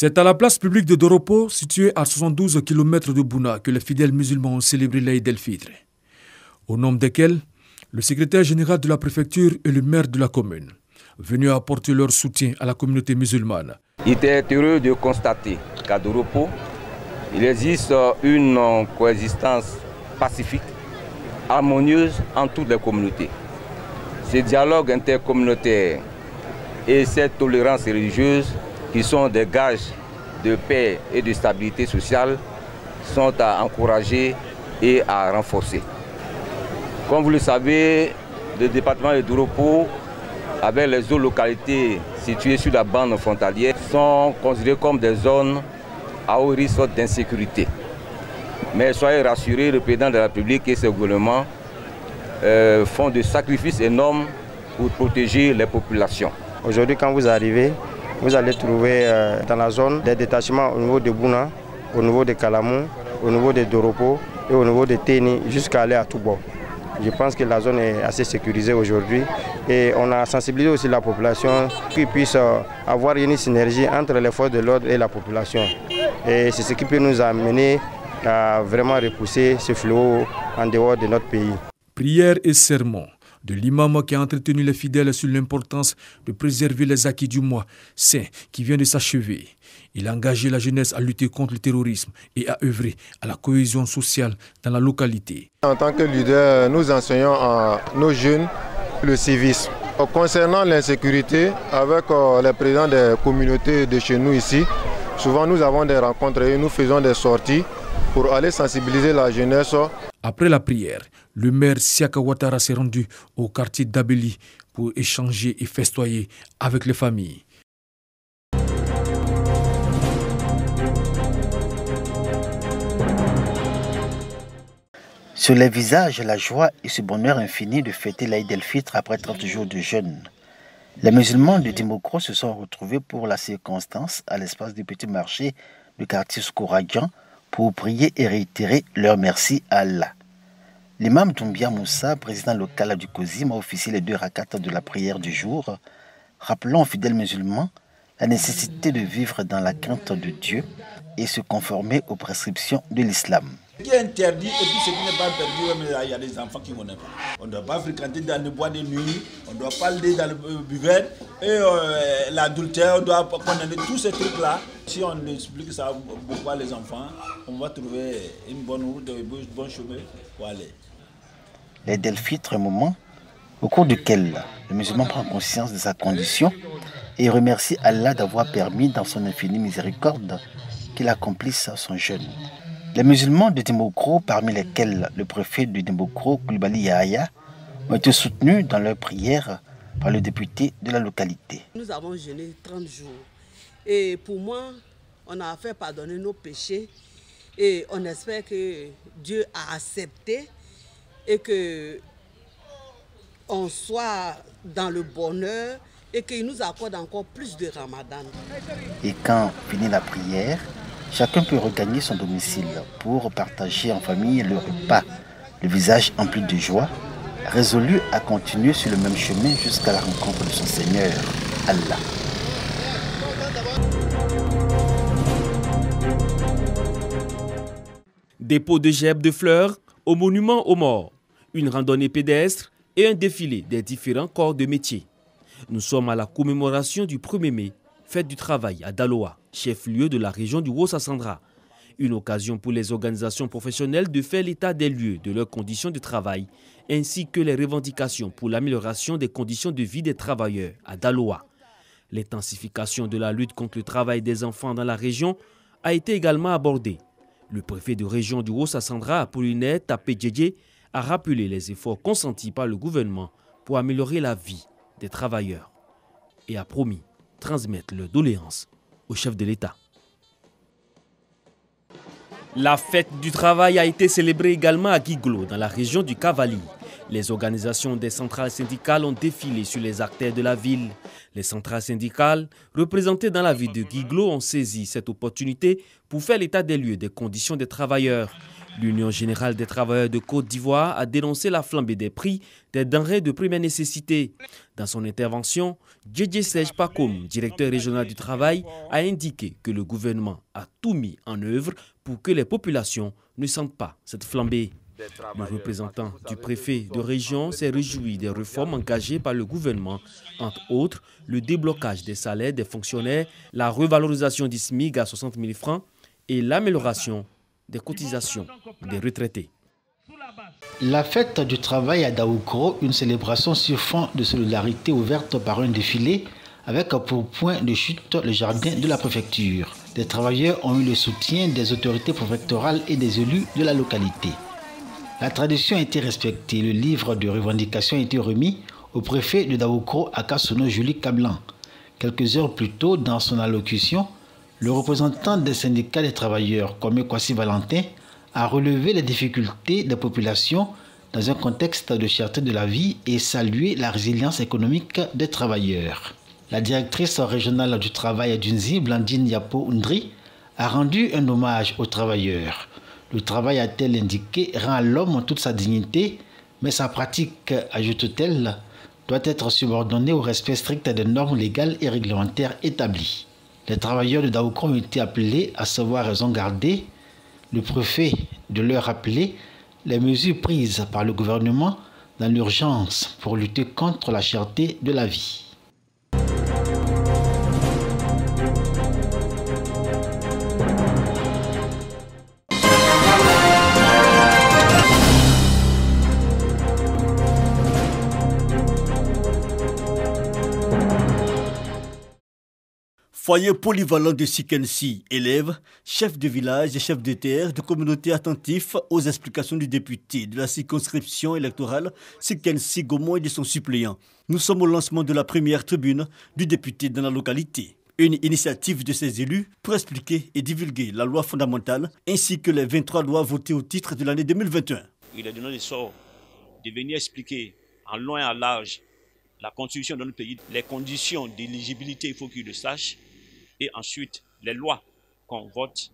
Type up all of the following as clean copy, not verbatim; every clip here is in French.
C'est à la place publique de Doropo, située à 72 km de Bouna, que les fidèles musulmans ont célébré l'Aïd el-Fitr, au nom desquels le secrétaire général de la préfecture et le maire de la commune, venus apporter leur soutien à la communauté musulmane. Il était heureux de constater qu'à Doropo, il existe une coexistence pacifique, harmonieuse en toutes les communautés. Ce dialogue intercommunautaire et cette tolérance religieuse, qui sont des gages de paix et de stabilité sociale, sont à encourager et à renforcer. Comme vous le savez, le département de Doropo, avec les autres localités situées sur la bande frontalière, sont considérées comme des zones à haut risque d'insécurité. Mais soyez rassurés, le président de la République et ses gouvernements font des sacrifices énormes pour protéger les populations. Aujourd'hui, quand vous arrivez, vous allez trouver dans la zone des détachements au niveau de Bouna, au niveau de Kalamou, au niveau de Doropo et au niveau de Téni, jusqu'à aller à Toubo. Je pense que la zone est assez sécurisée aujourd'hui et on a sensibilisé aussi la population qu'ils puissent avoir une synergie entre les forces de l'ordre et la population. Et c'est ce qui peut nous amener à vraiment repousser ce fléau en dehors de notre pays. Prière et sermon de l'imam qui a entretenu les fidèles sur l'importance de préserver les acquis du mois saint qui vient de s'achever. Il a engagé la jeunesse à lutter contre le terrorisme et à œuvrer à la cohésion sociale dans la localité. En tant que leader, nous enseignons à nos jeunes le civisme. Concernant l'insécurité, avec les présidents des communautés de chez nous ici, souvent nous avons des rencontres et nous faisons des sorties pour aller sensibiliser la jeunesse. Après la prière, le maire Siaka Ouattara s'est rendu au quartier d'Abeli pour échanger et festoyer avec les familles. Sur les visages, la joie et ce bonheur infini de fêter l'Aïd el-Fitr après 30 jours de jeûne. Les musulmans de Dimokro se sont retrouvés pour la circonstance à l'espace du petit marché du quartier Skouradian pour prier et réitérer leur merci à Allah. L'imam Doumbia Moussa, président local du COSIM, a officié les 2 rakats de la prière du jour, rappelant aux fidèles musulmans la nécessité de vivre dans la crainte de Dieu et se conformer aux prescriptions de l'islam. Ce qui est interdit et puis ce qui n'est pas interdit, il y a des enfants qui ne connaissent pas. On ne doit pas fréquenter dans le bois de nuit, on ne doit pas aller dans le buvette et l'adultère, on doit condamner tous ces trucs-là. Si on explique ça beaucoup à les enfants, on va trouver une bonne route, un bon chemin pour aller. L'Aïd el-Fitr, un moment au cours duquel le musulman prend conscience de sa condition et remercie Allah d'avoir permis dans son infinie miséricorde qu'il accomplisse son jeûne. Les musulmans de Dimokro, parmi lesquels le préfet de Dimokro, Koulibaly Yahya, ont été soutenus dans leur prière par le député de la localité. Nous avons jeûné 30 jours et pour moi, on a fait pardonner nos péchés et on espère que Dieu a accepté et que on soit dans le bonheur et qu'il nous accorde encore plus de Ramadan. Et quand finit la prière, chacun peut regagner son domicile pour partager en famille le repas, le visage empli de joie, résolu à continuer sur le même chemin jusqu'à la rencontre de son Seigneur, Allah. Dépôt de gerbes de fleurs au monument aux morts, une randonnée pédestre et un défilé des différents corps de métier. Nous sommes à la commémoration du 1er mai, fête du travail à Daloa, chef-lieu de la région du Haut-Sassandra. Une occasion pour les organisations professionnelles de faire l'état des lieux de leurs conditions de travail, ainsi que les revendications pour l'amélioration des conditions de vie des travailleurs à Daloa. L'intensification de la lutte contre le travail des enfants dans la région a été également abordée. Le préfet de région du Haut-Sassandra, Apollinaire Tapé-Djedje, a rappelé les efforts consentis par le gouvernement pour améliorer la vie des travailleurs et a promis transmettre leurs doléances au chef de l'État. La fête du travail a été célébrée également à Guiglo, dans la région du Cavali. Les organisations des centrales syndicales ont défilé sur les artères de la ville. Les centrales syndicales, représentées dans la ville de Guiglo, ont saisi cette opportunité pour faire l'état des lieux des conditions des travailleurs. L'Union générale des travailleurs de Côte d'Ivoire a dénoncé la flambée des prix des denrées de première nécessité. Dans son intervention, Djedje Serge Pakoum, directeur régional du travail, a indiqué que le gouvernement a tout mis en œuvre pour que les populations ne sentent pas cette flambée. Le représentant du préfet de région s'est réjoui des réformes engagées par le gouvernement, entre autres le déblocage des salaires des fonctionnaires, la revalorisation du SMIC à 60 000 francs et l'amélioration des cotisations des retraités. La fête du travail à Daoukro, une célébration sur fond de solidarité ouverte par un défilé avec pour point de chute le jardin de la préfecture. Les travailleurs ont eu le soutien des autorités préfectorales et des élus de la localité. La tradition a été respectée. Le livre de revendication a été remis au préfet de Daoukro, Akasono Julie Kablan. Quelques heures plus tôt, dans son allocution, le représentant des syndicats des travailleurs, Kwame Kwasi Valentin, a relevé les difficultés des populations dans un contexte de cherté de la vie et salué la résilience économique des travailleurs. La directrice régionale du travail à Dunzi, Blandine Yapo Undri, a rendu un hommage aux travailleurs. Le travail, a-t-elle indiqué, rend à l'homme toute sa dignité, mais sa pratique, ajoute-t-elle, doit être subordonnée au respect strict des normes légales et réglementaires établies. Les travailleurs de Daoukro ont été appelés à savoir raison garder. Le préfet de leur rappeler les mesures prises par le gouvernement dans l'urgence pour lutter contre la cherté de la vie. Foyer polyvalent de Sikensi, élèves, chefs de village et chefs de terre, de communautés attentifs aux explications du député de la circonscription électorale Sikensi Gomon et de son suppléant. Nous sommes au lancement de la première tribune du député dans la localité. Une initiative de ses élus pour expliquer et divulguer la loi fondamentale ainsi que les 23 lois votées au titre de l'année 2021. Il est de notre sort de venir expliquer en long et en large la constitution de notre pays, les conditions d'éligibilité, il faut qu'il le sache. Et ensuite, les lois qu'on vote,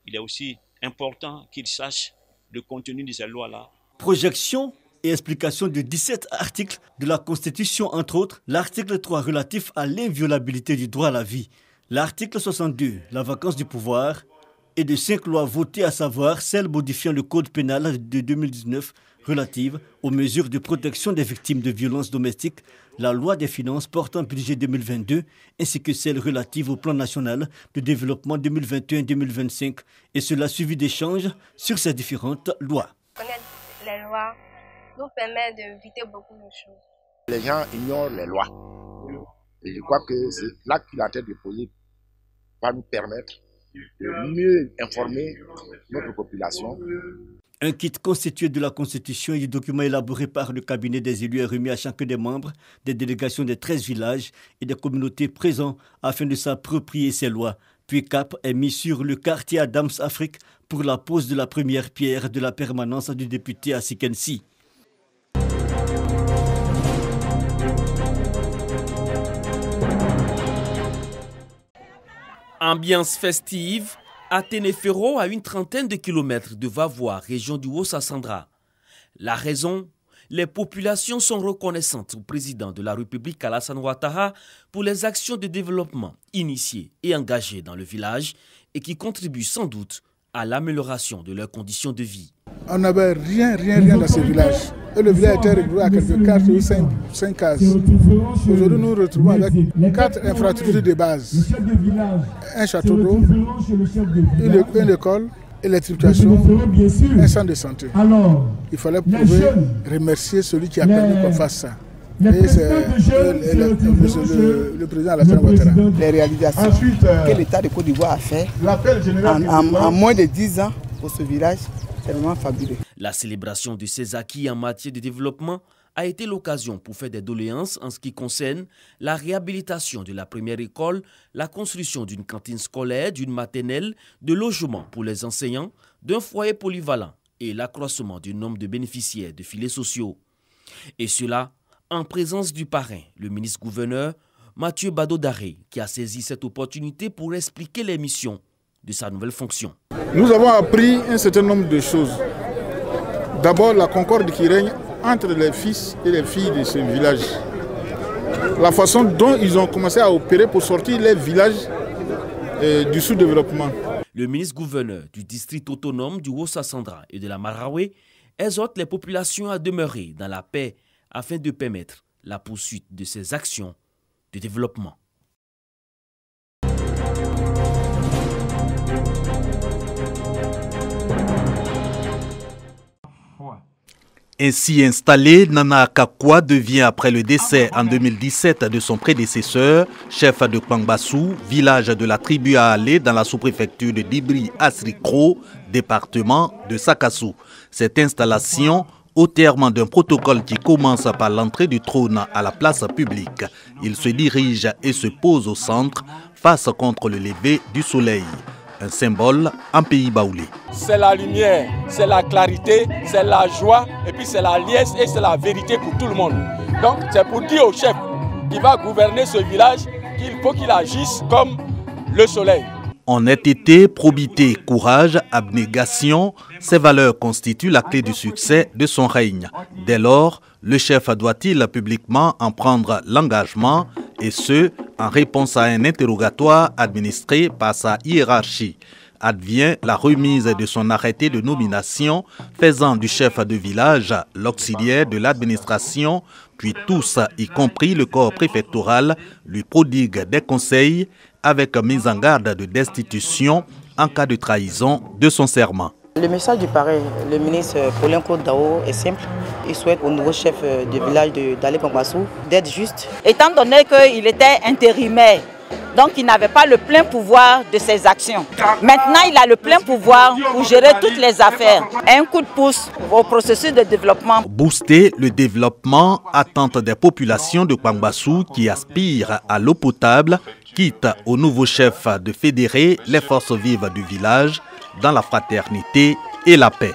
il est aussi important qu'ils sachent le contenu de ces lois-là. Projection et explication de 17 articles de la Constitution, entre autres, l'article 3 relatif à l'inviolabilité du droit à la vie, l'article 62, la vacance du pouvoir, et de 5 lois votées, à savoir celle modifiant le code pénal de 2019 relative aux mesures de protection des victimes de violences domestiques, la loi des finances portant budget 2022, ainsi que celle relative au plan national de développement 2021-2025, et cela suivi d'échanges sur ces différentes lois. Connaître les lois nous permet d'éviter beaucoup de choses. Les gens ignorent les lois. Et je crois que c'est l'acte qu'il a été déposé va nous permettre de mieux informer notre population. Un kit constitué de la Constitution et du document élaboré par le cabinet des élus est remis à chacun des membres des délégations des 13 villages et des communautés présents afin de s'approprier ces lois. Puis cap est mis sur le quartier Adams Afrique pour la pose de la première pierre de la permanence du député à Sikensi. Ambiance festive à Ténéféro, à une trentaine de kilomètres de Vavois, région du Haut-Sassandra. La raison, les populations sont reconnaissantes au président de la République Alassane Ouattara pour les actions de développement initiées et engagées dans le village et qui contribuent sans doute à l'amélioration de leurs conditions de vie. On n'avait rien dans ce village. Et le village était regroupé à quelques 4 ou 5 cases. Aujourd'hui, nous nous retrouvons avec 4 infrastructures de base. Un château d'eau, une école, électrification, un centre de santé. Il fallait pouvoir remercier celui qui a permis qu'on fasse ça. Et c'est le président Alassane Ouattara. Les réalisations que l'État de Côte d'Ivoire a fait en moins de 10 ans pour ce village, c'est vraiment fabuleux. La célébration de ces acquis en matière de développement a été l'occasion pour faire des doléances en ce qui concerne la réhabilitation de la première école, la construction d'une cantine scolaire, d'une maternelle, de logements pour les enseignants, d'un foyer polyvalent et l'accroissement du nombre de bénéficiaires de filets sociaux. Et cela en présence du parrain, le ministre-gouverneur Mathieu Bado-Daré, qui a saisi cette opportunité pour expliquer les missions de sa nouvelle fonction. Nous avons appris un certain nombre de choses. D'abord, la concorde qui règne entre les fils et les filles de ce village. La façon dont ils ont commencé à opérer pour sortir les villages du sous-développement. Le ministre-gouverneur du district autonome du Haut-Sassandra et de la Maraoué exhorte les populations à demeurer dans la paix afin de permettre la poursuite de ces actions de développement. Ainsi installé, Nana Kakwa devient, après le décès en 2017 de son prédécesseur, chef de Kpangbassou, village de la tribu à Alé dans la sous-préfecture de Dibri Asrikro, département de Sakassou. Cette installation, au terme d'un protocole qui commence par l'entrée du trône à la place publique, il se dirige et se pose au centre, face contre le lever du soleil. Un symbole en pays baoulé. C'est la lumière, c'est la clarité, c'est la joie, et puis c'est la liesse et c'est la vérité pour tout le monde. Donc c'est pour dire au chef qui va gouverner ce village qu'il faut qu'il agisse comme le soleil. Honnêteté, probité, courage, abnégation, ces valeurs constituent la clé du succès de son règne. Dès lors, le chef doit-il publiquement en prendre l'engagement, et ce, en réponse à un interrogatoire administré par sa hiérarchie. Advient la remise de son arrêté de nomination, faisant du chef de village l'auxiliaire de l'administration, puis tous, y compris le corps préfectoral, lui prodiguent des conseils avec mise en garde de destitution en cas de trahison de son serment. Le message du parrain, le ministre Paulin Côte-Dao, est simple. Il souhaite au nouveau chef de village d'Alé Kpangbassou d'être juste. Étant donné qu'il était intérimaire, donc il n'avait pas le plein pouvoir de ses actions. Maintenant, il a le plein pouvoir pour gérer toutes les affaires. Un coup de pouce au processus de développement. Booster le développement, attente des populations de Kpangbassou qui aspirent à l'eau potable, quitte au nouveau chef de fédérer les forces vives du village dans la fraternité et la paix.